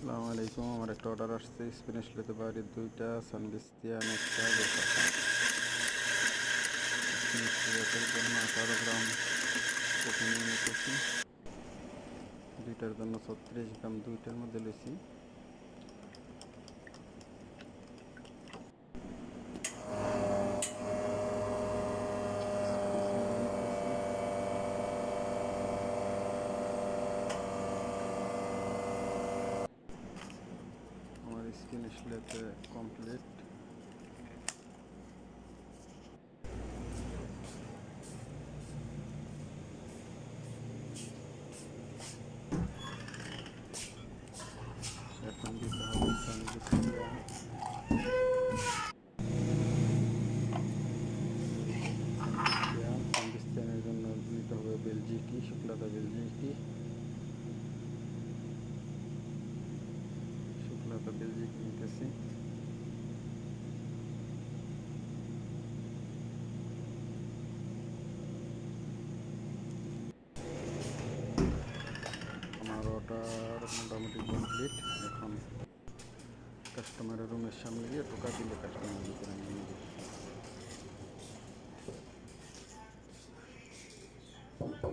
আসসালামু আলাইকুম। আমার একটা অর্ডার আসছে স্প্যানিশ লেতে বাড়ির 2টা সানবিস্তিয়ান একটা স্প্যানিশ জন্য 18 গ্রাম কফি নিয়ে নিতেছি। 2টার জন্য 36 গ্রাম, 2টার মধ্যে লইছি। আমার স্প্যানিশ লেতে কমপ্লিট। এখন দিতে হবে সানবিস্তিয়ান। সানবিস্তিয়ানের জন্য দিতে হবে বেলজিকি, শুকলাতা বেলজিকি। শুকলাতা বেলজিকি নিতেছি। আমার অর্ডার মোটামুটি কমপ্লিট। এখন কাস্টমারের রুমের সামনে গিয়ে টোকা দিলে কাস্টমার ভিতরে নিয়ে